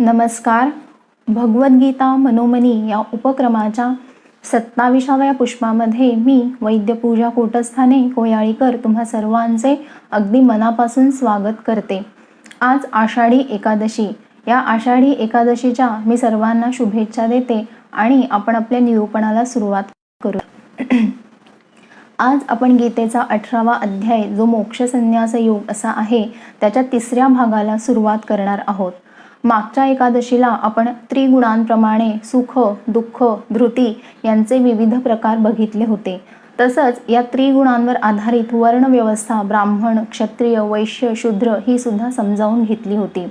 नमस्कार. भगवद्गीता मनोमनी या उपक्रमाच्या 27व्या पुष्पामध्ये मी वैद्यपूजा कोटस्थाने कोयाळीकर तुम्हा सर्वांचे अगदी मनापासून स्वागत करते. आज आषाढी एकादशी. या आषाढी एकादशीच्या मी सर्वांना शुभेच्छा देते आणि आपण आपल्या निरूपणाला सुरुवात करू. आज आपण गीतेचा 18वा अध्याय जो मोक्ष संन्यास योग असा आहे त्याच्या 3ऱ्या भागाला सुरुवात करणार आहोत. मागच्या एकादशीला आपण त्रिगुणांप्रमाणे सुख, दुःख, धृती यांचे विविध प्रकार बघितले होते. तसंच या त्रिगुणांवर आधारित वर्णव्यवस्था ब्राह्मण, क्षत्रिय, वैश्य, शूद्र ही सुद्धा समजावून घेतली होती.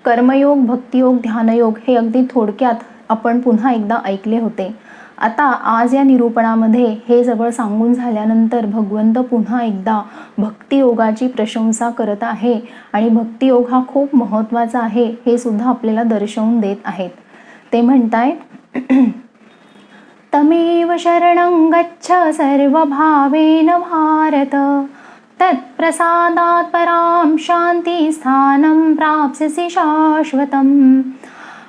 कर्मयोग, भक्तियोग, ध्यानयोग हे अगदी थोडक्यात आपण पुन्हा एकदा ऐकले होते. आता आज या निरूपणामध्ये हे सगळं सांगून झाल्यानंतर भगवंत पुन्हा एकदा भक्तियोगाची प्रशंसा करत आहे आणि भक्तियोग हा खूप महत्त्वाचा आहे हे सुद्धा आपल्याला दर्शवून देत आहेत. ते म्हणतायत, तमेव शरणं गच्छ सर्वभावेन भारत, तत्प्रसादात् परां शांती स्थानं प्राप्स्यसि शाश्वतम्.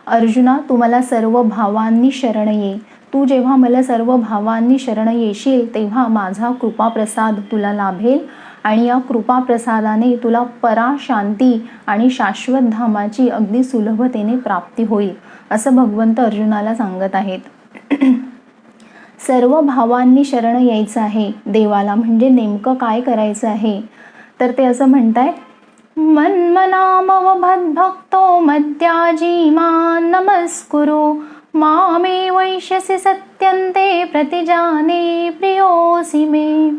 अर्जुना, तू मला सर्व भावांनी शरण ये. तू जेव्हा मला सर्व भावांनी शरण येशील तेव्हा माझा कृपाप्रसाद तुला लाभेल आणि या कृपाप्रसादाने तुला पराशांती आणि शाश्वत धामाची अगदी सुलभतेने प्राप्ती होईल असं भगवंत अर्जुनाला सांगत आहेत. सर्व भावांनी शरण यायचं आहे देवाला, म्हणजे नेमकं काय करायचं आहे तर ते असं म्हणतायत, मन्मनामवभद्भक्तो मद्याजी मां नमस्कुरु, मामे वैश्यसि सत्यन्ते प्रतिजाने प्रियोसी मे.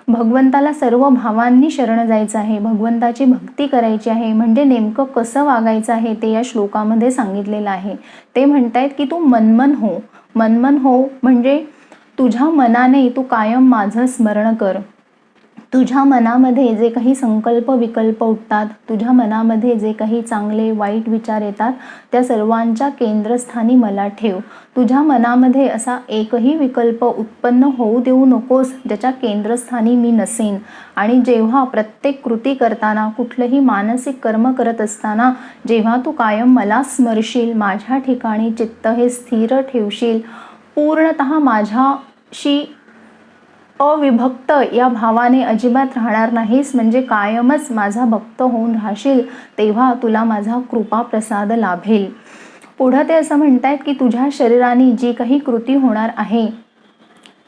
भगवंताला सर्व भावांनी शरण जायचं आहे, भगवंताची भक्ती करायची आहे. म्हणजे नेमकं कसं वागायचं आहे ते या श्लोकामध्ये सांगितलेलं आहे. ते म्हणतायत की तू मनमन हो. मनमन हो म्हणजे तुझ्या मनाने तू कायम माझं स्मरण कर. तुझ्या मनामध्ये जे काही संकल्प विकल्प उठतात, तुझ्या मनामध्ये जे काही चांगले वाईट विचार येतात त्या सर्वांच्या केंद्रस्थानी मला ठेव. तुझ्या मनामध्ये असा एकही विकल्प उत्पन्न होऊ देऊ नकोस ज्याच्या केंद्रस्थानी मी नसेन. आणि जेव्हा प्रत्येक कृती करताना, कुठलंही मानसिक कर्म करत असताना जेव्हा तू कायम मला स्मरशील, माझ्या ठिकाणी चित्त हे स्थिर ठेवशील, पूर्णतः माझ्याशी अविभक्त या भावाने अजिबात राहणार नाहीस, म्हणजे कायमच माझा भक्त होऊन राहशील, तेव्हा तुला माझा कृपा प्रसाद लाभेल. पुढं ते असं म्हणतायत की तुझ्या शरीराने जी काही कृती होणार आहे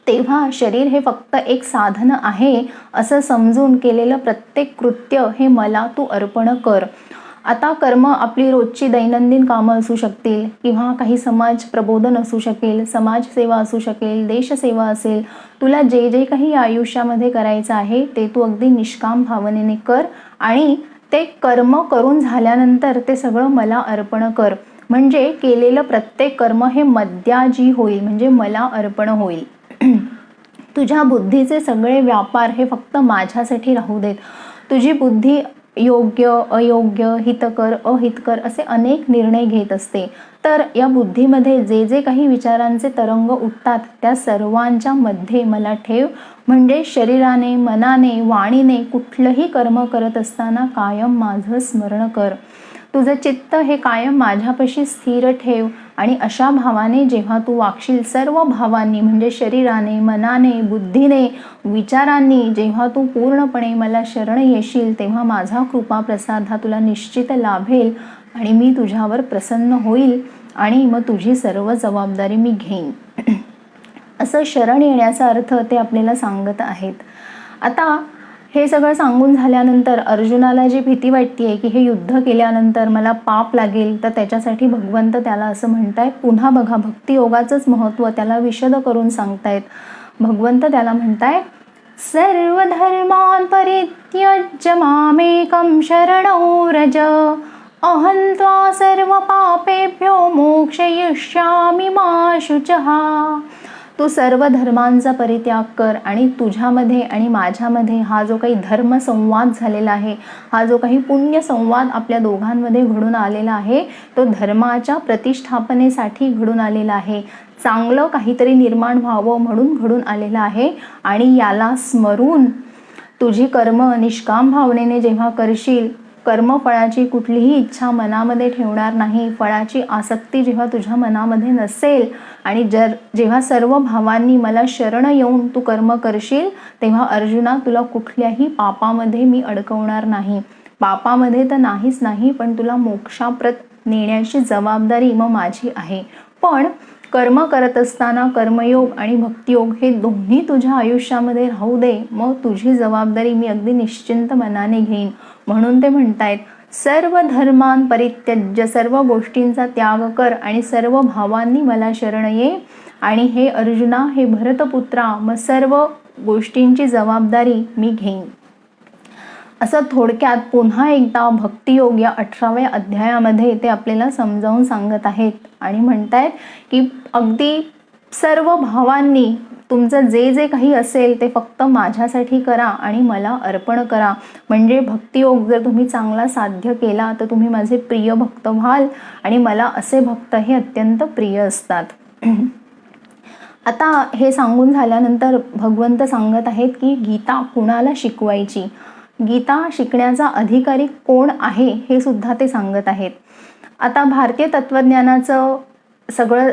तेव्हा शरीर हे फक्त एक साधन आहे असं समजून केलेलं प्रत्येक कृत्य हे मला तू अर्पण कर. आता कर्म आपली रोजची दैनंदिन कामं असू शकतील किंवा काही समाज प्रबोधन असू शकेल, समाजसेवा असू शकेल, देशसेवा असेल. तुला जे जे काही आयुष्यामध्ये करायचं आहे ते तू अगदी निष्काम भावनेने कर आणि ते कर्म करून झाल्यानंतर ते सगळं मला अर्पण कर. म्हणजे केलेलं प्रत्येक कर्म हे मद्याजी होईल, म्हणजे मला अर्पण होईल. तुझ्या बुद्धीचे सगळे व्यापार हे फक्त माझ्यासाठी राहू देत. तुझी बुद्धी योग्य, अयोग्य, हितकर, अहितकर असे अनेक निर्णय घेत असते. तर या बुद्धीमध्ये जे जे काही विचारांचे तरंग उठतात त्या सर्वांच्या मध्ये मला ठेव. म्हणजे शरीराने, मनाने, वाणीने कुठलंही कर्म करत असताना कायम माझं स्मरण कर. तुझं चित्त हे कायम माझ्यापाशी स्थिर ठेव आणि अशा भावाने जेव्हा तू वागशील, सर्व भावांनी म्हणजे शरीराने, मनाने, बुद्धीने, विचारांनी जेव्हा तू पूर्णपणे मला शरण येशील तेव्हा माझा कृपा प्रसाद हा तुला निश्चित लाभेल आणि मी तुझ्यावर प्रसन्न होईल आणि मग तुझी सर्व जबाबदारी मी घेईन. असं शरण येण्याचा अर्थ ते आपल्याला सांगत आहेत. आता हे सगळं सांगून झाल्यानंतर अर्जुनाला जी भीती वाटते की हे युद्ध केल्यानंतर मला पाप लागेल, तर त्याच्यासाठी भगवंत त्याला असं म्हणतायत, पुन्हा बघा भक्तियोगाचंच महत्त्व त्याला विशद करून सांगतायत. भगवंत त्याला म्हणतायत, सर्व धर्मान् परित्यज्य मामेकं शरणं व्रज, अहं त्वा सर्व पापेभ्यो मोक्षयिष्यामि मा शुचः. तू सर्व धर्मांचा परित्याग कर आणि तुझ्यामध्ये आणि माझ्यामध्ये हा जो काही धर्मसंवाद झालेला आहे, हा जो काही पुण्यसंवाद आपल्या दोघांमध्ये घडून आलेला आहे तो धर्माच्या प्रतिष्ठापनेसाठी घडून आलेला आहे. चांगलं काहीतरी निर्माण व्हावं म्हणून घडून आलेला आहे आणि याला स्मरून तुझी कर्म निष्काम भावनेने जेव्हा करशील, कर्मफळाची कुठलीही इच्छा मनामध्ये ठेवणार नाही. फळाची आसक्ती जेव्हा तुझ्या मनामध्ये नसेल आणि जेव्हा सर्व भावांनी मला शरण येऊन तू कर्म करशील, तेव्हा अर्जुना तुला कुठल्याही पापामध्ये मी अडकवणार नाही. पापामध्ये तर नाहीच नाही, पण तुला मोक्षाप्रत नेण्याची जबाबदारी मग माझी आहे. पण कर्म करत असताना कर्मयोग आणि भक्तियोग हे दोन्ही तुझ्या आयुष्यामध्ये राहू दे, मग तुझी जबाबदारी मी अगदी निश्चिंत मनाने घेईन. म्हणून ते म्हणतायत, सर्व धर्मान परित्यज्य, सर्व गोष्टींचा त्याग कर आणि सर्व भावांनी मला शरण ये. आणि हे अर्जुना, हे भरतपुत्रा, मग सर्व गोष्टींची जबाबदारी मी घेईन. असं थोडक्यात पुन्हा एकदा भक्तियोग या 18व्या अध्यायामध्ये ते आपल्याला समजावून सांगत आहेत आणि म्हणतायत की अगदी सर्व भावांनी तुमचं जे जे काही असेल ते फक्त माझ्यासाठी करा आणि मला अर्पण करा. म्हणजे भक्तियोग जर तुम्ही चांगला साध्य केला तर तुम्ही माझे प्रिय भक्त व्हाल आणि मला असे भक्त हे अत्यंत प्रिय असतात. आता हे सांगून झाल्यानंतर भगवंत सांगत आहेत की गीता कुणाला शिकवायची, गीता शिकण्याचा अधिकारी कोण आहे हे सुद्धा ते सांगत आहेत. आता भारतीय तत्त्वज्ञानाचं सगळं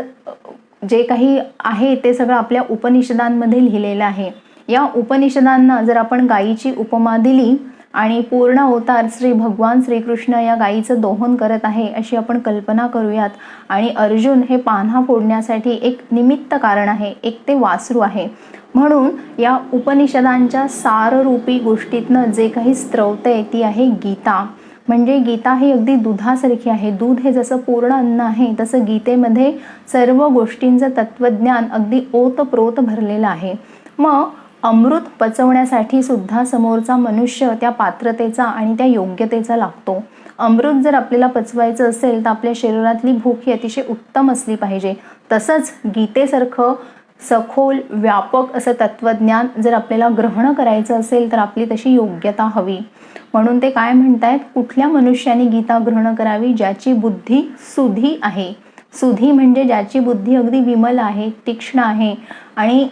जे काही आहे ते सगळं आपल्या उपनिषदांमध्ये लिहिलेलं आहे. या उपनिषदांना जर आपण गायीची उपमा दिली आणि पूर्ण अवतार श्री भगवान श्रीकृष्ण या गायीचं दोहन करत आहे अशी आपण कल्पना करूयात. आणि अर्जुन हे पान्हा फोडण्यासाठी एक निमित्त कारण आहे, एक ते वासरू आहे. म्हणून या उपनिषदांच्या साररूपी गोष्टीतनं जे काही स्त्रवतंय ती आहे गीता. म्हणजे गीता ही अगदी दुधासारखी आहे. दूध हे जसं पूर्ण अन्न आहे तसं गीतेमध्ये सर्व गोष्टींचं तत्त्वज्ञान अगदी ओतप्रोत भरलेलं आहे. मग अमृत पचवण्यासाठी सुद्धा समोरचा मनुष्य त्या पात्रतेचा आणि त्या योग्यतेचा लागतो. अमृत जर आपल्याला पचवायचं असेल तर आपल्या शरीरातली भूक ही अतिशय उत्तम असली पाहिजे. तसंच गीतेसारखं सखोल व्यापक असं तत्त्वज्ञान जर आपल्याला ग्रहण करायचं असेल तर आपली तशी योग्यता हवी. म्हणून ते काय म्हणतायत, कुठल्या मनुष्याने गीता ग्रहण करावी, ज्याची बुद्धी सुधी आहे. सुधी म्हणजे ज्याची बुद्धी अगदी विमल आहे, तीक्ष्ण आहे आणि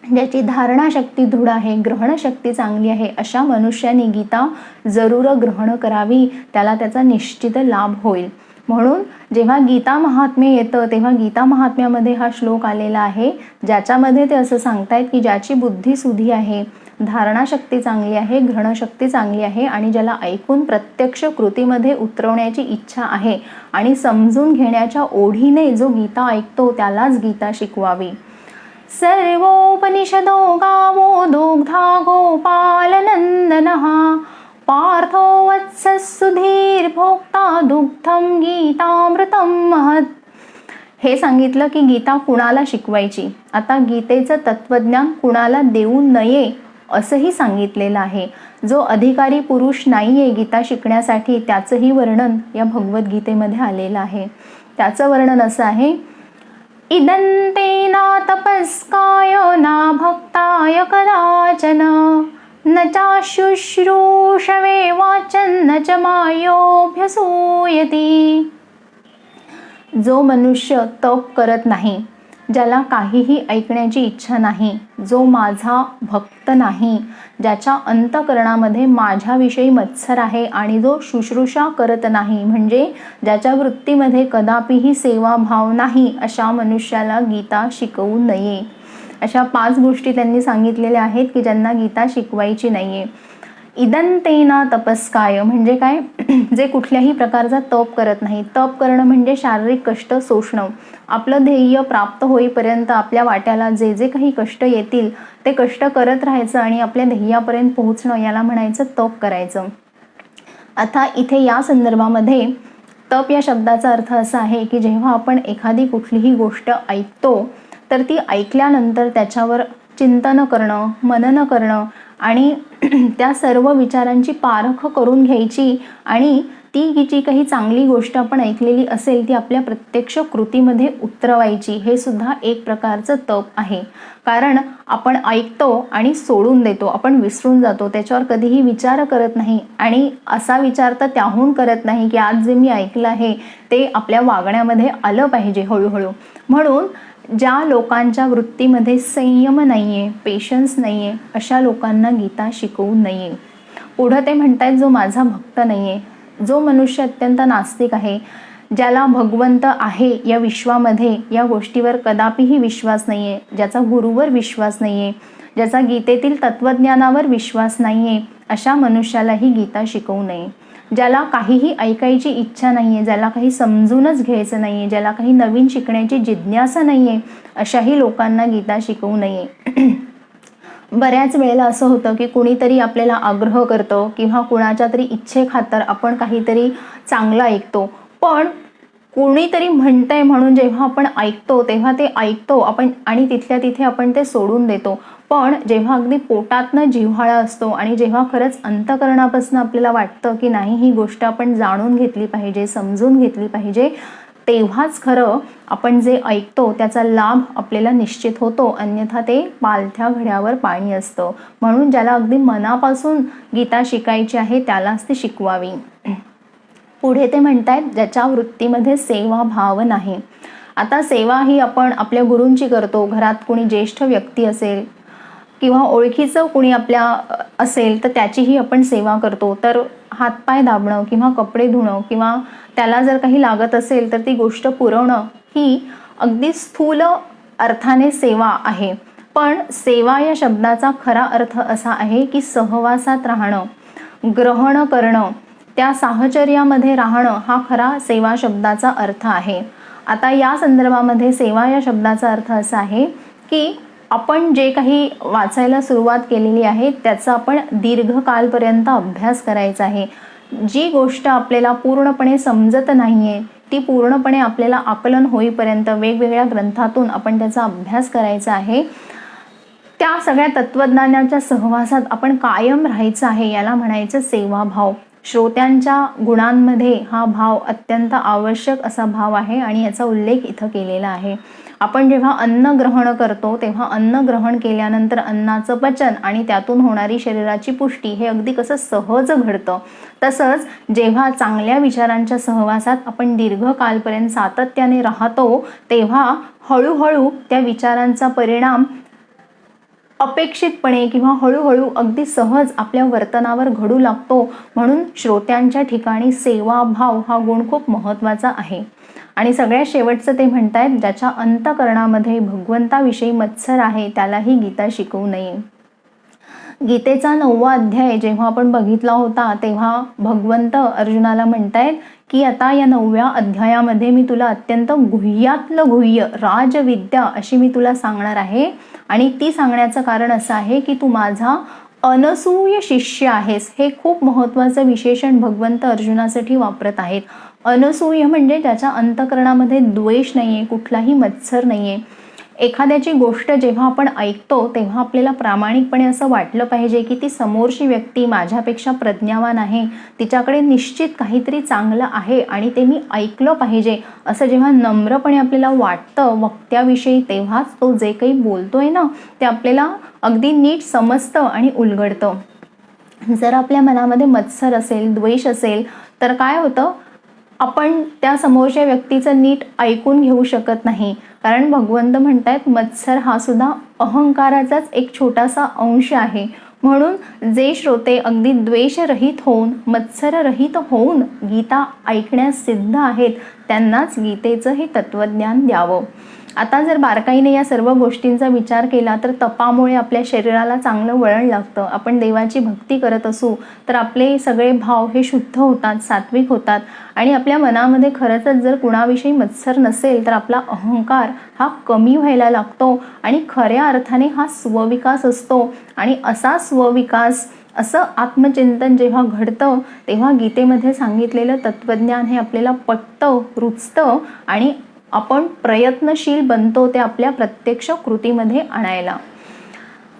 ज्याची धारणाशक्ती दृढ आहे, ग्रहणशक्ती चांगली आहे, अशा मनुष्याने गीता जरूर ग्रहण करावी. त्याला त्याचा निश्चित लाभ होईल. म्हणून जेव्हा गीता महात्म्य येतं तेव्हा गीता महात्म्यामध्ये हा श्लोक आलेला आहे, ज्याच्यामध्ये ते असं सांगतायत की ज्याची बुद्धी सुधी आहे, धारणाशक्ती चांगली आहे, ग्रहणशक्ती चांगली आहे आणि ज्याला ऐकून प्रत्यक्ष कृतीमध्ये उतरवण्याची इच्छा आहे आणि समजून घेण्याच्या ओढीने जो गीता ऐकतो त्यालाच गीता शिकवावी. सर्वोपनिषदो गावो दुग्धा गोपालनंदनः पार्थो वत्सः भोक्ता दुग्धम गीतामृतम महत्. हे सांगितलं की गीता कुणाला शिकवायची. आता गीतेचं तत्त्वज्ञान कुणाला देऊ नये असंही सांगितलेलं आहे. जो अधिकारी पुरुष नाहीये गीता शिकण्यासाठी त्याचंही वर्णन या भगवद्गीतेमध्ये आलेलं आहे. त्याचं वर्णन असं आहे, इदंते ना तपस्काय ना भक्ताय कदाचन न चाशुश्रूषवे वाचन न च मायोऽभ्यसूयति. जो मनुष्य तप करत नाही, ज्याला काहीही ऐकण्याची इच्छा नाही, जो माझा भक्त नाही, ज्याच्या अंतःकरणामध्ये माझ्याविषयी मत्सर आहे आणि जो शुश्रूषा करत नाही, म्हणजे ज्याच्या वृत्तीमध्ये कदापिही सेवाभाव नाही, अशा मनुष्याला गीता शिकवू नये. अशा 5 गोष्टी त्यांनी सांगितलेल्या आहेत की ज्यांना गीता शिकवायची नाहीये. इदंतेना तपस्काय म्हणजे काय, जे कुठल्याही प्रकारचा तप करत नाही. तप करणं म्हणजे शारीरिक कष्ट सोसणं. आपलं ध्येय प्राप्त होईपर्यंत आपल्या वाट्याला जे जे काही कष्ट येतील ते कष्ट करत राहायचं आणि आपल्या ध्येयापर्यंत पोहोचणं, याला म्हणायचं तप करायचं. आता इथे या संदर्भामध्ये तप या शब्दाचा अर्थ असा आहे की जेव्हा आपण एखादी कुठलीही गोष्ट ऐकतो तर ती ऐकल्यानंतर त्याच्यावर चिंतन करणं, मनन करणं आणि त्या सर्व विचारांची पारख करून घ्यायची आणि ती जी काही चांगली गोष्ट आपण ऐकलेली असेल ती आपल्या प्रत्यक्ष कृतीमध्ये उतरवायची. हे सुद्धा एक प्रकारचं तप आहे. कारण आपण ऐकतो आणि सोडून देतो, आपण विसरून जातो, त्याच्यावर कधीही विचार करत नाही आणि असा विचार तर त्याहून करत नाही की आज जे मी ऐकलं आहे ते आपल्या वागण्यामध्ये आलं पाहिजे हळूहळू. म्हणून ज्या लोकांच्या वृत्तीमध्ये संयम नाहीये, पेशन्स नाहीये, अशा लोकांना गीता शिकवू नये. पुढं ते म्हणतायत जो माझा भक्त नाही आहे, जो मनुष्य अत्यंत नास्तिक आहे, ज्याला भगवंत आहे या विश्वामध्ये या गोष्टीवर कदापिही विश्वास नाही आहे, ज्याचा गुरुवर विश्वास नाही आहे, ज्याचा गीतेतील तत्त्वज्ञानावर विश्वास नाही आहे, अशा मनुष्यालाही गीता शिकवू नये. ज्याला काहीही ऐकायची इच्छा नाही आहे, ज्याला काही समजूनच घ्यायचं नाही आहे, ज्याला काही नवीन शिकण्याची जिज्ञासा नाही आहे, अशाही लोकांना गीता शिकवू नये. बऱ्याच वेळेला असं होतं की कुणीतरी आपल्याला आग्रह करतं किंवा कुणाच्या तरी इच्छेखातर आपण काहीतरी चांगलं ऐकतो, पण कोणीतरी म्हणतंय म्हणून जेव्हा आपण ऐकतो तेव्हा ते ऐकतो आपण आणि तिथल्या तिथे आपण ते सोडून देतो. पण जेव्हा अगदी पोटातनं जिव्हाळा असतो आणि जेव्हा खरंच अंतःकरणापासून आपल्याला वाटतं की नाही ही गोष्ट आपण जाणून घेतली पाहिजे, समजून घेतली पाहिजे, तेव्हाच खरं आपण जे ऐकतो त्याचा लाभ आपल्याला निश्चित होतो, अन्यथा ते पालथ्या घड्यावर पाणी असतं. म्हणून ज्याला अगदी मनापासून गीता शिकायची आहे त्यालाच ती शिकवावी. पुढे ते म्हणतायत ज्याच्या वृत्तीमध्ये सेवा भाव नाही. आता सेवा ही आपण आपल्या गुरूंची करतो, घरात कोणी ज्येष्ठ व्यक्ती असेल किंवा ओळखीचं कोणी आपल्या असेल तर त्याचीही आपण सेवा करतो. तर हातपाय दाबणं किंवा कपडे धुणं किंवा त्याला जर काही लागत असेल तर ती गोष्ट पुरवणं ही अगदी स्थूल अर्थाने सेवा आहे. पण सेवा या शब्दाचा खरा अर्थ असा आहे की सहवासात राहणं, ग्रहण करणं, त्या साहचर्यामध्ये राहणं हा खरा सेवा शब्दाचा अर्थ आहे. आता या संदर्भामध्ये सेवा या शब्दाचा अर्थ असा आहे की आपण जे काही वाचायला सुरुवात केलेली आहे त्याचा आपण दीर्घकालपर्यंत अभ्यास करायचा आहे. जी गोष्ट आपल्याला पूर्णपणे समजत नाहीये ती पूर्णपणे आपल्याला आकलन होईपर्यंत वेगवेगळ्या ग्रंथातून आपण त्याचा अभ्यास करायचा आहे. त्या सगळ्या तत्वज्ञानाच्या सहवासात आपण कायम राहायचं आहे, याला म्हणायचं सेवाभाव. श्रोत्यांच्या गुणांमध्ये हा भाव अत्यंत आवश्यक असा भाव आहे आणि याचा उल्लेख इथं केलेला आहे. आपण जेव्हा अन्न ग्रहण करतो तेव्हा अन्न ग्रहण केल्यानंतर अन्नाचं पचन आणि त्यातून होणारी शरीराची पुष्टी हे अगदी कसं सहज घडतं, तसंच जेव्हा चांगल्या विचारांच्या सहवासात आपण दीर्घकालपर्यंत सातत्याने राहतो तेव्हा हळूहळू त्या विचारांचा परिणाम अपेक्षितपणे किंवा हळूहळू अगदी सहज आपल्या वर्तनावर घडू लागतो. म्हणून श्रोत्यांच्या ठिकाणी सेवाभाव हा गुण खूप महत्त्वाचा आहे. आणि सगळ्यात शेवटचं ते म्हणतायत ज्याच्या अंतःकरणामध्ये भगवंताविषयी मत्सर आहे त्यालाही गीता शिकवू नये. गीतेचा 9वा अध्याय जेव्हा आपण बघितला होता तेव्हा भगवंत अर्जुनाला म्हणतायत की आता या 9व्या अध्यायामध्ये मी तुला अत्यंत गुह्यातलं गुह्य राजविद्या अशी मी तुला सांगणार आहे. आणि ती सांगण्याचं कारण असं आहे की तू माझा अनसूय शिष्य आहेस. हे खूप महत्त्वाचं विशेषण भगवंत अर्जुनासाठी वापरत आहेत. अनसूय म्हणजे ज्याच्या अंतःकरणामध्ये द्वेष नाही आहे, कुठलाही मत्सर नाही आहे. एखाद्याची गोष्ट जेव्हा आपण ऐकतो तेव्हा आपल्याला प्रामाणिकपणे असं वाटलं पाहिजे की ती समोरची व्यक्ती माझ्यापेक्षा प्रज्ञावान आहे, तिच्याकडे निश्चित काहीतरी चांगलं आहे आणि ते मी ऐकलं पाहिजे असं जेव्हा नम्रपणे आपल्याला वाटतं वक्त्याविषयी तेव्हाच तो जे काही बोलतोय ना ते आपल्याला अगदी नीट समजतं आणि उलगडतं. जर आपल्या मनामध्ये मत्सर असेल, द्वेष असेल तर काय होतं, आपण त्या समोरच्या व्यक्तीचं नीट ऐकून घेऊ शकत नाही. कारण भगवंत म्हणतायत मत्सर हा सुद्धा अहंकाराचाच एक छोटासा अंश आहे. म्हणून जे श्रोते अगदी द्वेषरहित होऊन मत्सररहित होऊन गीता ऐकण्यास सिद्ध आहेत त्यांनाच गीतेचं हे तत्वज्ञान द्यावं. आता जर बारकाईने या सर्व गोष्टींचा विचार केला तर तपामुळे आपल्या शरीराला चांगलं वळण लागतं. आपण देवाची भक्ती करत असू तर आपले सगळे भाव हे शुद्ध होतात, सात्विक होतात आणि आपल्या मनामध्ये खरंच जर कुणाविषयी मत्सर नसेल तर आपला अहंकार हा कमी व्हायला लागतो आणि खऱ्या अर्थाने हा स्वविकास असतो. आणि असा स्वविकास असं आत्मचिंतन जेव्हा घडतं तेव्हा गीतेमध्ये सांगितलेलं तत्वज्ञान हे आपल्याला पटतं, रुचतं आणि आपण प्रयत्नशील बनतो ते आपल्या प्रत्यक्ष कृतीमध्ये आणायला.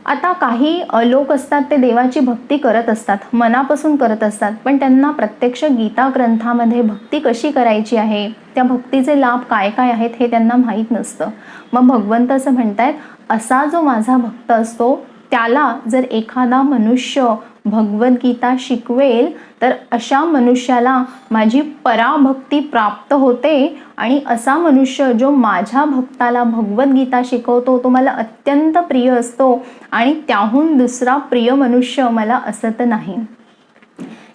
आता काही लोक असतात ते देवाची भक्ती करत असतात, मनापासून करत असतात, पण त्यांना प्रत्यक्ष गीता ग्रंथामध्ये भक्ती कशी करायची आहे, त्या भक्तीचे लाभ काय काय आहेत हे त्यांना माहीत नसतं. मग भगवंत असं म्हणतायत असा जो माझा भक्त असतो त्याला जर एखादा मनुष्य भगवद्गीता शिकवेल तर अशा मनुष्याला माझी पराभक्ती प्राप्त होते. आणि असा मनुष्य जो माझ्या भक्ताला भगवद्गीता शिकवतो तो मला अत्यंत प्रिय असतो आणि त्याहून दुसरा प्रिय मनुष्य मला असत नाही.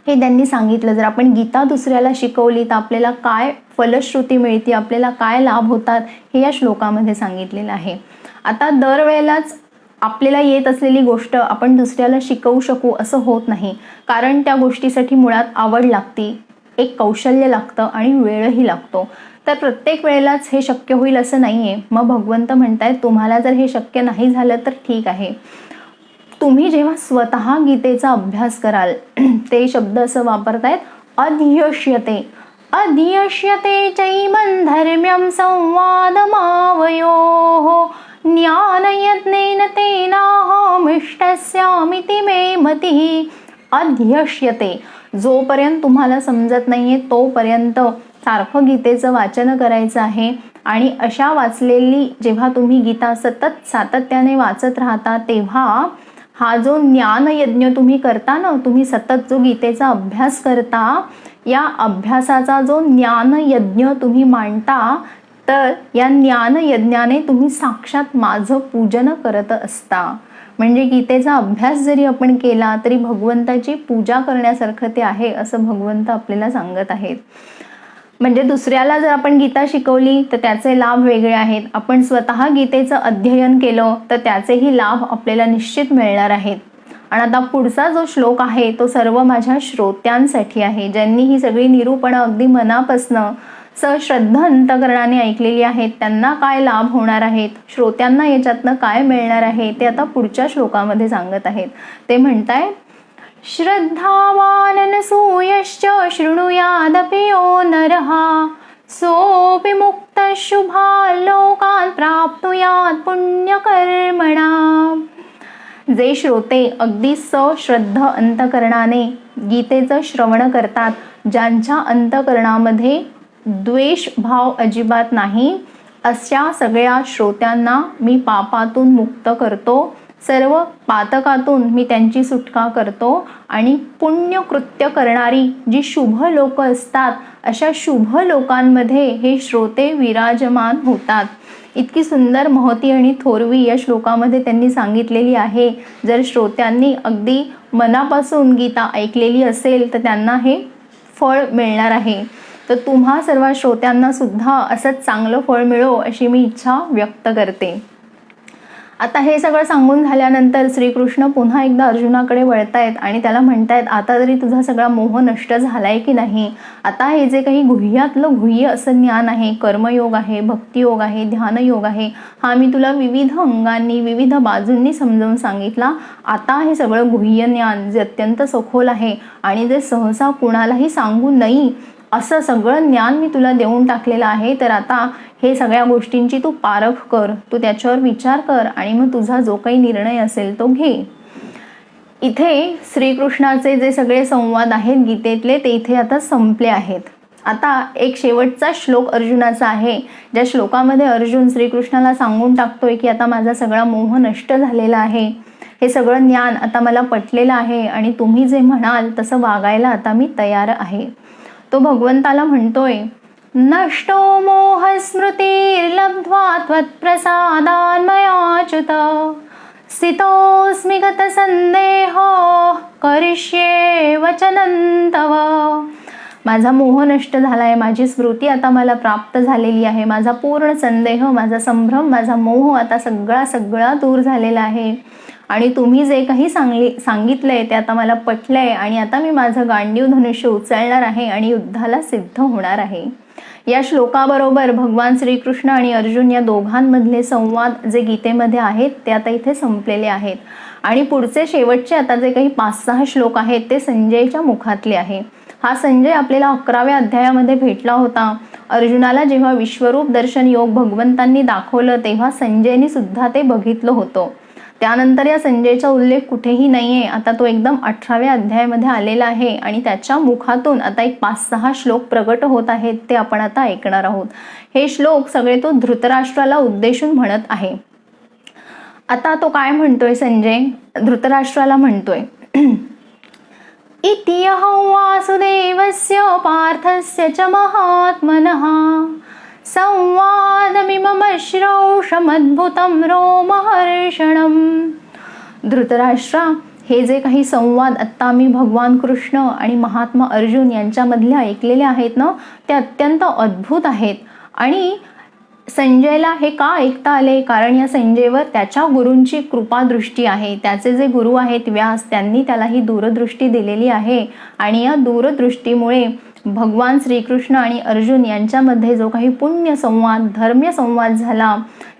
हे त्यांनी सांगितलं. जर आपण गीता दुसऱ्याला शिकवली तर आपल्याला काय फलश्रुती मिळते, आपल्याला काय लाभ होतात, हे या श्लोकामध्ये सांगितलेलं आहे. आता दरवेळेलाच आपल्याला येत असलेली गोष्ट आपण दुसऱ्याला शिकवू शकू असं होत नाही, कारण त्या गोष्टीसाठी मुळात आवड लागते, एक कौशल्य लागतं आणि वेळही लागतो. तर प्रत्येक वेळेलाच हे शक्य होईल असं नाही आहे. मग भगवंत म्हणतायत तुम्हाला जर हे शक्य नाही झालं तर ठीक आहे, तुम्ही जेव्हा स्वतः गीतेचा अभ्यास कराल, ते शब्द असं वापरतायत, अध्यक्ष्यते अध्यक्ष्यते चैमन धर्म्यम संवादमावयोः ज्ञानयज्ञेन तेनाहमिष्टस्यामिति मे मतिः. अध्यक्ष्यते, जोपर्यंत तुम्हाला समजत नाहीये तोपर्यंत सारखं गीतेचं वाचन करायचं आहे. आणि अशा वाचलेली जेव्हा तुम्ही गीता सतत सातत्याने वाचत राहता तेव्हा हा जो ज्ञानयज्ञ तुम्ही करता ना, तुम्ही सतत जो गीतेचा अभ्यास करता, या अभ्यासाचा जो ज्ञानयज्ञ तुम्ही मांडता, तर या ज्ञानयज्ञाने तुम्ही साक्षात माझं पूजन करत असता. म्हणजे गीतेचा अभ्यास जरी आपण केला तरी भगवंताची पूजा करण्यासारखं ते आहे असं भगवंत आपल्याला सांगत आहेत. म्हणजे दुसऱ्याला जर आपण गीता शिकवली तर त्याचे लाभ वेगळे आहेत, आपण स्वतः गीतेचं अध्ययन केलं तर त्याचेही लाभ आपल्याला निश्चित मिळणार आहेत. आणि आता पुढचा जो श्लोक आहे तो सर्व माझ्या श्रोत्यांसाठी आहे, ज्यांनी ही सगळी निरूपणं अगदी मनापासनं सश्रद्ध अंतकरणाने ऐकलेली आहेत. त्यांना काय लाभ होणार आहेत, श्रोत्यांना याच्यातनं काय मिळणार आहे, ते आता पुढच्या श्लोकामध्ये सांगत आहेत. ते म्हणतायत, श्रद्धावाननसूयश्च शृणुयादपि यो नरः सोऽपि मुक्तः शुभान् लोकान् प्राप्नुयात् पुण्यकर्मणा. जे श्रोते अगदी सश्रद्ध अंतकरणाने गीतेचं श्रवण करतात, ज्यांच्या अंतकरणामध्ये द्वेष भाव अजिबात नाही, अशा सगळ्या श्रोत्यांना मी पापातून मुक्त करतो, सर्व पातकातून मी त्यांची सुटका करतो. आणि पुण्यकृत्य करणारी जी शुभ लोक असतात अशा शुभ लोकांमध्ये हे श्रोते विराजमान होतात. इतकी सुंदर महती आणि थोरवी या श्लोकामध्ये त्यांनी सांगितलेली आहे. जर श्रोत्यांनी अगदी मनापासून गीता ऐकलेली असेल तर त्यांना हे फळ मिळणार आहे. तर तुम्हा सर्व श्रोत्यांना सुद्धा असंच चांगलं फळ मिळो अशी मी इच्छा व्यक्त करते. आता हे सगळं सांगून झाल्यानंतर श्रीकृष्ण पुन्हा एकदा अर्जुनाकडे वळतायत आणि त्याला म्हणतायत, आता तरी तुझा सगळा मोह नष्ट झालाय की नाही. आता हे जे काही गुह्यातलं गुह्य असं ज्ञान आहे, कर्मयोग आहे, भक्तियोग आहे, ध्यानयोग आहे, हा मी तुला विविध अंगांनी विविध बाजूंनी समजावून सांगितला. आता हे सगळं गुह्य ज्ञान जे अत्यंत सखोल आहे आणि जे सहसा कुणालाही सांगू नये असं सगळं ज्ञान मी तुला देऊन टाकलेलं आहे. तर आता हे सगळ्या गोष्टींची तू पारख कर, तू त्याच्यावर विचार कर आणि मग तुझा जो काही निर्णय असेल तो घे. इथे श्रीकृष्णाचे जे सगळे संवाद आहेत गीतेतले ते इथे आता संपले आहेत. आता एक शेवटचा श्लोक अर्जुनाचा आहे, ज्या श्लोकामध्ये अर्जुन श्रीकृष्णाला सांगून टाकतोय की आता माझा सगळा मोह नष्ट झालेला आहे, हे सगळं ज्ञान आता मला पटलेलं आहे आणि तुम्ही जे म्हणाल तसं वागायला आता मी तयार आहे. तो भगवंताला म्हणतोय, नष्टो मोह स्मृतिर्लब्ध्वा त्वत्प्रसादान्मयाच्युत स्थितोऽस्मि गतसन्देहो करिष्ये वचनं तव. माझा मोह नष्ट झालाय, माझी स्मृती आता मला प्राप्त झालेली आहे, माझा पूर्ण संदेह, माझा संभ्रम, माझा मोह आता सगळा दूर झालेला आहे आणि तुम्ही जे काही सांगितलंय ते आता मला पटलंय आणि आता मी माझं गांडीव धनुष्य उचलणार आहे आणि युद्धाला सिद्ध होणार आहे. या श्लोकाबरोबर भगवान श्रीकृष्ण आणि अर्जुन या दोघांमधले संवाद जे गीतेमध्ये आहेत ते आता इथे संपलेले आहेत. आणि पुढचे शेवटचे आता जे काही 5-6 श्लोक आहेत ते संजयच्या मुखातले आहे. हा संजय आपल्याला 11व्या अध्यायामध्ये भेटला होता. अर्जुनाला जेव्हा विश्वरूप दर्शन योग भगवंतांनी दाखवलं तेव्हा संजयनी सुद्धा ते बघितलं होतं. त्यानंतर या संजयचा उल्लेख कुठेही नाहीये. आता तो एकदम 18व्या अध्यायामध्ये आलेला आहे आणि त्याच्या मुखातून आता एक 5-6 श्लोक प्रगट होत आहेत, ते आपण आता ऐकणार आहोत. हे श्लोक सगळे तो धृतराष्ट्राला उद्देशून म्हणत आहे. आता तो काय म्हणतोय संजय, धृतराष्ट्राला म्हणतोय, इत्यहं वासुदेवस्य पार्थस्य च महात्मनः संवादमिमम श्रौषमद्भुतं रोमहर्षणम्. धृतराष्ट्रा, हे जे काही संवाद आत्ता मी भगवान कृष्ण आणि महात्मा अर्जुन यांच्यामधले ऐकलेले आहेत ना, ते अत्यंत अद्भुत आहेत. आणि संजयला हे का ऐकता आले? कारण या संजयवर त्याच्या गुरूंची कृपादृष्टी आहे. त्याचे जे गुरु आहेत व्यास, त्यांनी त्याला ही दूरदृष्टी दिलेली आहे. आणि या दूरदृष्टीमुळे भगवान श्रीकृष्ण आणि अर्जुन यांच्यामध्ये जो काही पुण्य संवाद, धर्म्य संवाद झाला,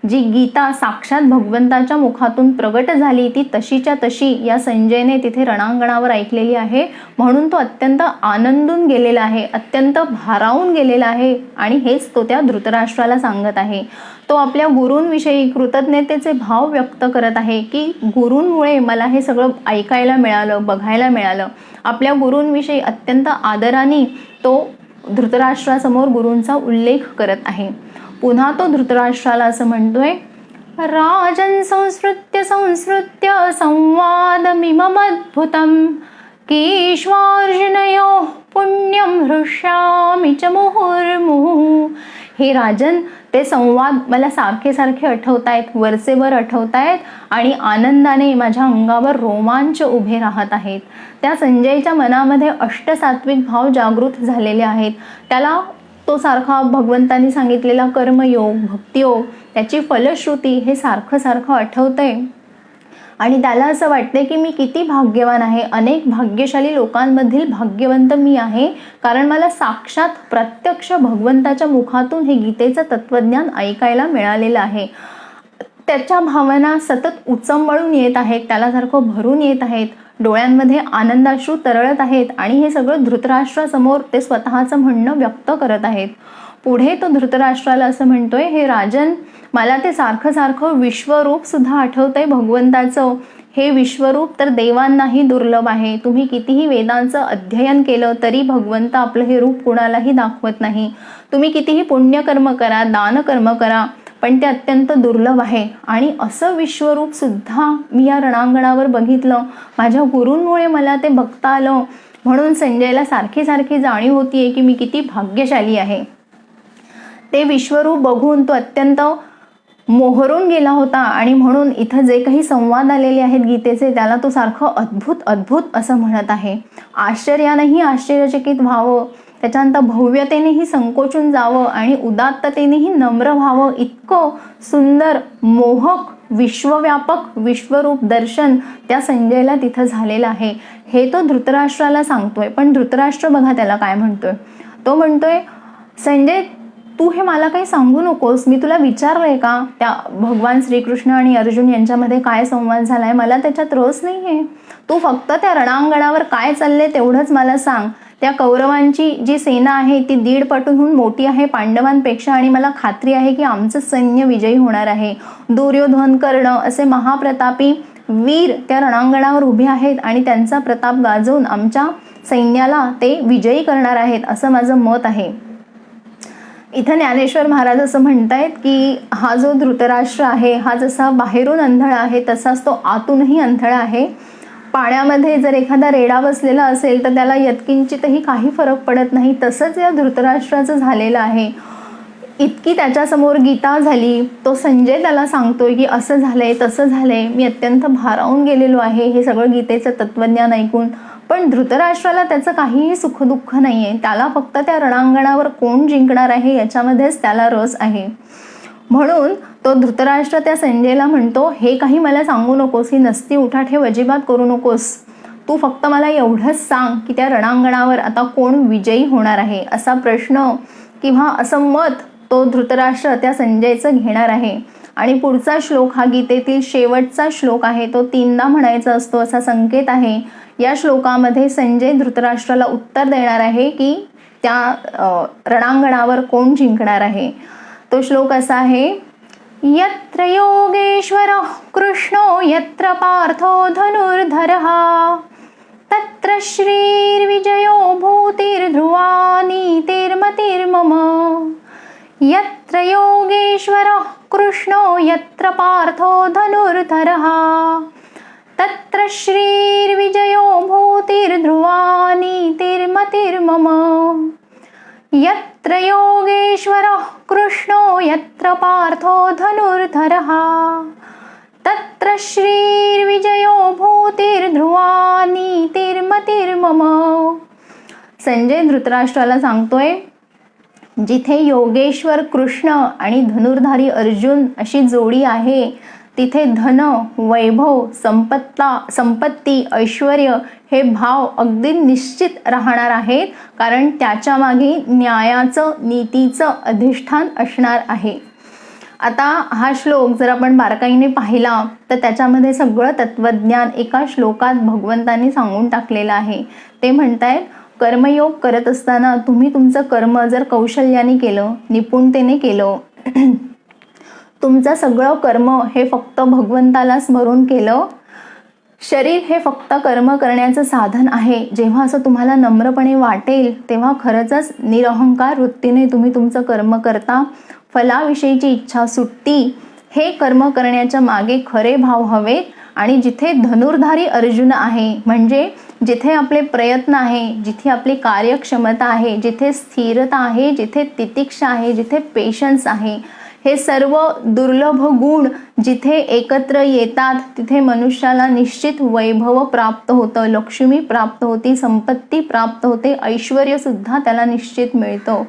जी गीता साक्षात भगवंताच्या मुखातून प्रगट झाली, ती तशीच्या तशी या संजयने तिथे रणांगणावर ऐकलेली आहे. म्हणून तो अत्यंत आनंदून गेलेला आहे, अत्यंत भारावून गेलेला आहे. आणि हेच तो त्या धृतराष्ट्राला सांगत आहे. तो आपल्या गुरूंविषयी कृतज्ञतेचे भाव व्यक्त करत आहे की गुरूंमुळे मला हे सगळं ऐकायला मिळालं, बघायला मिळालं. आपल्या गुरूंविषयी अत्यंत आदराने तो धृतराष्ट्रासमोर गुरूंचा उल्लेख करत आहे. पुन्हा तो धृतराष्ट्राला असं म्हणतोय, राजन संस्कृत्य संवादमिममद्भुतं केश्वार्जुनयो पुण्यं हृष्यामि च मुहुर्मुहुः. हे राजन, ते संवाद मला सारखे सारखे आठवतायत, वरचेवर आठवतायत आणि आनंदाने माझ्या अंगावर रोमांच उभे राहत आहेत. त्या संजयच्या मनामध्ये अष्टसात्विक भाव जागृत झालेले आहेत. त्याला तो सारखा भगवंतांनी सांगितलेला कर्मयोग, भक्तियोग, त्याची फलश्रुती हे सारखं सारखं आठवतंय. आणि त्याला असं वाटते की मी किती भाग्यवान आहे, अनेक भाग्यशाली लोकांमधील भाग्यवंत मी आहे, कारण मला साक्षात प्रत्यक्ष भगवंताच्या मुखातून हे गीतेचं तत्वज्ञान ऐकायला मिळालेलं आहे. त्याच्या भावना सतत उचंबळून येत आहेत, त्याला सारखं भरून येत आहेत, डोळ्यांमध्ये आनंदाश्रू तरळत आहेत. आणि हे सगळं धृतराष्ट्रासमोर ते स्वतःचं म्हणणं व्यक्त करत आहेत. पुढे तो धृतराष्ट्राला असं म्हणतोय, हे राजन, मला ते सारखं सारखं विश्वरूप सुद्धा आठवतंय भगवंताचं. हे विश्वरूप तर देवांनाही दुर्लभ आहे. तुम्ही कितीही वेदांचं अध्ययन केलं तरी भगवंत आपलं हे रूप कुणालाही दाखवत नाही. तुम्ही कितीही पुण्यकर्म करा, दानकर्म करा, पण ते अत्यंत दुर्लभ आहे. आणि असं विश्वरूप सुद्धा मी या रणांगणावर बघितलं, माझ्या गुरूंमुळे मला ते बघता आलं. म्हणून संजयला सारखी सारखी जाणीव होतीये की मी किती भाग्यशाली आहे. ते विश्वरूप बघून तो अत्यंत मोहरून गेला होता. आणि म्हणून इथं जे काही संवाद आलेले आहेत गीतेचे, त्याला तो सारखं अद्भुत अद्भुत असं म्हणत आहे. आश्चर्यानेही आश्चर्यचकित व्हावं, त्याच्यानंतर भव्यतेनेही संकोचून जावं आणि उदात्ततेनेही नम्र व्हावं, इतकं सुंदर मोहक विश्वव्यापक विश्वरूप दर्शन त्या संजयला तिथं झालेलं आहे. हे तो धृतराष्ट्राला सांगतोय. पण धृतराष्ट्र बघा त्याला काय म्हणतोय. तो म्हणतोय, संजय, तू हे मला काही सांगू नकोस. मी तुला विचारलंय का त्या भगवान श्रीकृष्ण आणि अर्जुन यांच्यामध्ये काय संवाद झालाय? मला त्याच्यात रस नाहीये. तू फक्त त्या रणांगणावर काय चाललंय तेवढंच मला सांग. त्या कौरवांची जी सेना आहे ती 1.5 पटीहून मोठी आहे पांडवांपेक्षा, आणि मला खात्री आहे की आमचं सैन्य विजयी होणार आहे. दुर्योधन, कर्ण असे महाप्रतापी वीर त्या रणांगणावर उभे आहेत आणि त्यांचा प्रताप गाजवून आमच्या सैन्याला ते विजयी करणार आहेत, असं माझं मत आहे. इथं ज्ञानेश्वर महाराज असं म्हणतायत की हा जो धृतराष्ट्र आहे हा जसा बाहेरून अंधळा आहे तसाच तो आतूनही अंधळा आहे. पाण्यामध्ये जर एखादा रेडा बसलेला असेल तर त्याला यत्किंचितही काही फरक पडत नाही. तसंच या धृतराष्ट्राचं झालेलं आहे. इतकी त्याच्यासमोर गीता झाली, तो संजय त्याला सांगतोय की असं झालंय तसं झालंय, मी अत्यंत भारावून गेलेलो आहे हे सगळं गीतेचं तत्वज्ञान ऐकून. पण धृतराष्ट्राला त्याचं काहीही सुखदुःख नाहीये. त्याला फक्त त्या रणांगणावर कोण जिंकणार आहे याच्यामध्येच त्याला रस आहे. म्हणून तो धृतराष्ट्र त्या संजयला म्हणतो, हे काही मला सांगू नकोस, ही नसती उठाठेव अजिबात करू नकोस. तू फक्त मला एवढंच सांग की त्या रणांगणावर आता कोण विजयी होणार आहे. असा प्रश्न किंवा असं मत तो धृतराष्ट्र त्या संजयचं घेणार आहे. आणि पुढचा श्लोक हा गीतेतील शेवटचा श्लोक आहे. तो 3दा म्हणायचा असतो असा संकेत आहे. या श्लोकामध्ये संजय धृतराष्ट्राला उत्तर देणार आहे की त्या रणांगणावर कोण जिंकणार आहे. तो श्लोक असा आहे, यत्र योगेश्वरः कृष्णो यत्र पार्थो धनुर्धरः तत्र श्रीर्विजयो भूतिर्ध्रुवा नीतिर्मतिर्मम. यत्र योगेश्वरः कृष्णो यत्र पार्थो धनुर्धरः तत्र श्रीर्विजयो भूतिर्ध्रुवा नीतिर्मतिर्मम. यत्र योगेश्वरः कृष्णो यत्र पार्थो धनुर्धरः तत्र श्रीर्विजयो भूतिर्ध्रुवा नीतिर्मतिर्मम. संजय धृतराष्ट्राला सांगतोय, जिथे योगेश्वर कृष्ण आणि धनुर्धारी अर्जुन अशी जोडी आहे, तिथे धन, वैभव, संपत्ती, ऐश्वर हे भाव अगदी निश्चित राहणार आहेत, कारण त्याच्या मागे न्यायाचं, नीतीचं अधिष्ठान असणार आहे. आता हा श्लोक जर आपण बारकाईने पाहिला तर त्याच्यामध्ये सगळं तत्वज्ञान एका श्लोकात भगवंतांनी सांगून टाकलेलं आहे. ते म्हणतायत, कर्मयोग करत असताना तुम्ही तुमचं कर्म जर कौशल्याने केलं, निपुणतेने केलं, तुमचं सगळं कर्म हे फक्त भगवंताला स्मरून केलं, शरीर हे फक्त कर्म करण्याचं साधन आहे, जेव्हा असं तुम्हाला नम्रपणे वाटेल तेव्हा खरंच निरहंकार वृत्तीने तुम्ही तुमचं कर्म करता, फलाविषयीची इच्छा सुटती. हे कर्म करण्याच्या मागे खरे भाव हवेत. आणि जिथे धनुर्धारी अर्जुन आहे, म्हणजे जिथे आपले प्रयत्न आहे, जिथे आपली कार्यक्षमता आहे, जिथे स्थिरता आहे, जिथे तितिक्षा आहे, जिथे पेशन्स आहे, हे सर्व दुर्लभ गुण जिथे एकत्र येतात, तिथे मनुष्याला निश्चित वैभव प्राप्त होतं, लक्ष्मी प्राप्त होती, संपत्ती प्राप्त होते, ऐश्वर्यसुद्धा त्याला निश्चित मिळतं.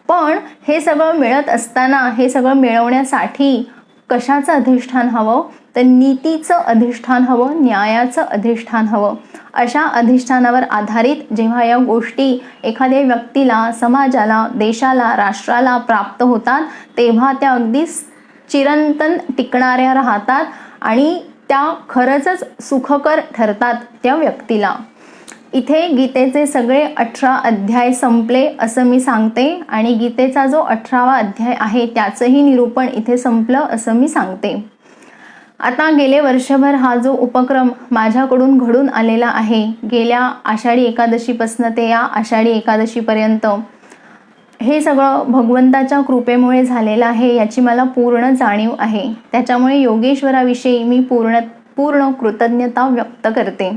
पण हे सगळं मिळत असताना, हे सगळं मिळवण्यासाठी कशाचं अधिष्ठान हवं? तर नीतीचं अधिष्ठान हवं, न्यायाचं अधिष्ठान हवं. अशा अधिष्ठानावर आधारित जेव्हा या गोष्टी एखाद्या व्यक्तीला, समाजाला, देशाला, राष्ट्राला प्राप्त होतात, तेव्हा त्या अगदी चिरंतन टिकणाऱ्या राहतात आणि त्या खरंच सुखकर ठरतात त्या व्यक्तीला. इथे गीतेचे सगळे 18 अध्याय संपले असं मी सांगते आणि गीतेचा जो 18वा अध्याय आहे त्याचंही निरूपण इथे संपलं असं मी सांगते. आता गेले वर्षभर हा जो उपक्रम माझ्याकडून घडून आलेला आहे, गेल्या आषाढी एकादशीपासून ते या आषाढी एकादशीपर्यंत, हे सगळं भगवंताच्या कृपेमुळे झालेलं आहे, याची मला पूर्ण जाणीव आहे. त्याच्यामुळे योगेश्वराविषयी मी पूर्ण कृतज्ञता व्यक्त करते.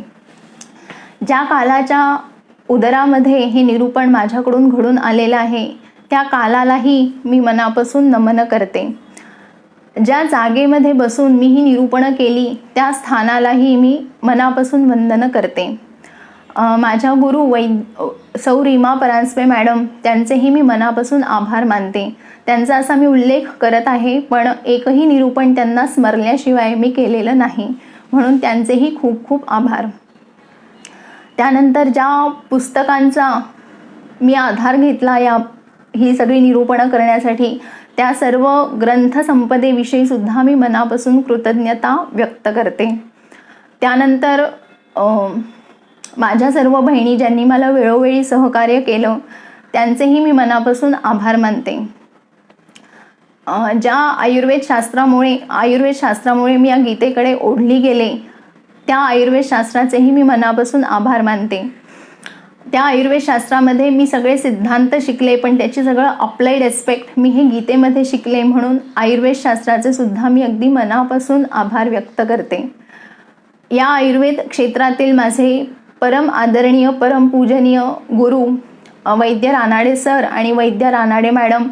ज्या कालाच्या उदरामध्ये हे निरूपण माझ्याकडून घडून आलेलं आहे, त्या कालालाही मी मनापासून नमन करते. ज्या जागेमध्ये बसून मी ही निरूपणं केली, त्या स्थानालाही मी मनापासून वंदन करते. माझ्या गुरु सौ रीमा परांजपे मॅडम, त्यांचेही मी मनापासून आभार मानते. त्यांचा असा मी उल्लेख करत आहे, पण एकही निरूपण त्यांना स्मरल्याशिवाय मी केलेलं नाही, म्हणून त्यांचेही खूप खूप आभार. त्यानंतर ज्या पुस्तकांचा मी आधार घेतला ही सगळी निरूपणं करण्यासाठी, त्या सर्व ग्रंथसंपदेविषयी सुद्धा मी मनापासून कृतज्ञता व्यक्त करते. त्यानंतर माझ्या सर्व बहिणी ज्यांनी मला वेळोवेळी सहकार्य केलं, त्यांचेही मी मनापासून आभार मानते. ज्या आयुर्वेद शास्त्रामुळे मी या गीतेकडे ओढली गेले, त्या आयुर्वेद शास्त्राचेही मी मनापासून आभार मानते. त्या आयुर्वेद शास्त्रामध्ये मी सगळे सिद्धांत शिकले, पण त्याची सगळं अप्लाइड एस्पेक्ट मी हे गीतेमध्ये शिकले, म्हणून आयुर्वेद शास्त्राचे सुद्धा मी अगदी मनापासून आभार व्यक्त करते. या आयुर्वेद क्षेत्रातील माझे परम आदरणीय, परम पूजनीय गुरु वैद्य रानाडे सर आणि वैद्य रानाडे मॅडम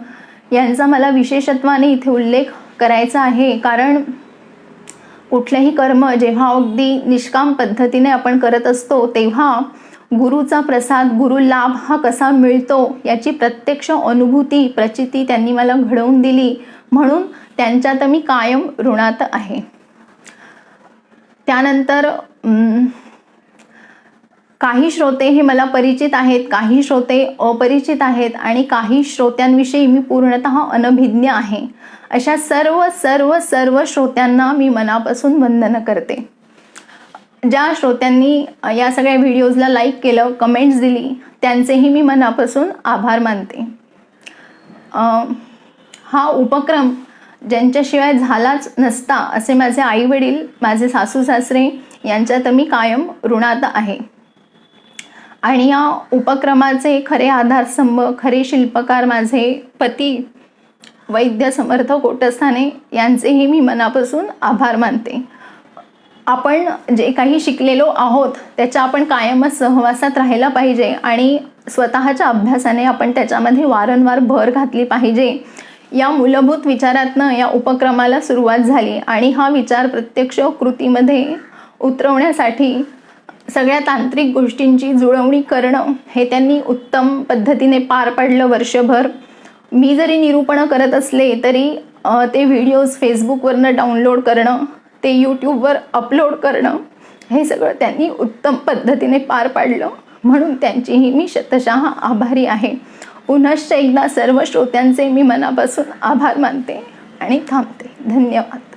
यांचा मला विशेषत्वाने इथे उल्लेख करायचा आहे. कारण कुठलेही कर्म जेव्हा अगदी निष्काम पद्धतीने आपण करत असतो, तेव्हा गुरुचा प्रसाद, गुरु लाभ हा कसा मिळतो याची प्रत्यक्ष अनुभूती, प्रचिती त्यांनी मला घडवून दिली, म्हणून त्यांच्यात मी कायम ऋणात आहे. त्यानंतर काही श्रोते हे मला परिचित आहेत, काही श्रोते अपरिचित आहेत आणि काही श्रोत्यांविषयी मी पूर्णतः अनभिज्ञ आहे. अशा सर्व सर्व सर्व श्रोत्यांना मी मनापासून वंदन करते. ज्या श्रोत्यांनी या सगळ्या व्हिडिओजला लाईक केलं, कमेंट्स दिली, त्यांचेही मी मनापासून आभार मानते. हा उपक्रम ज्यांच्याशिवाय झालाच नसता असे माझे आईवडील, माझे सासू सासरे यांच्यात मी कायम ऋणात आहे. आणि या उपक्रमाचे खरे आधारस्तंभ, खरे शिल्पकार माझे पती वैद्य समर्थ कोटस्थाने यांचेही मी मनापासून आभार मानते. आपण जे काही शिकलेलो आहोत त्याच्या आपण कायमच सहवासात राहायला पाहिजे आणि स्वतःच्या अभ्यासाने आपण त्याच्यामध्ये वारंवार भर घातली पाहिजे. या मूलभूत विचारातनं या उपक्रमाला सुरुवात झाली आणि हा विचार प्रत्यक्ष कृतीमध्ये उतरवण्यासाठी सगळ्या तांत्रिक गोष्टींची जुळवणी करणं हे त्यांनी उत्तम पद्धतीने पार पाडलं वर्षभर. मी जरी निरूपणं करत असले तरी ते व्हिडिओज फेसबुकवरनं डाउनलोड करणं, ते यूट्यूबवर अपलोड करणं हे सगळं त्यांनी उत्तम पद्धतीने पार पाडलं. म्हणून त्यांचीही मी शतशः आभारी आहे. पुनश्च एकदा सर्व श्रोत्यांचे मी मनापासून आभार मानते आणि थांबते. धन्यवाद.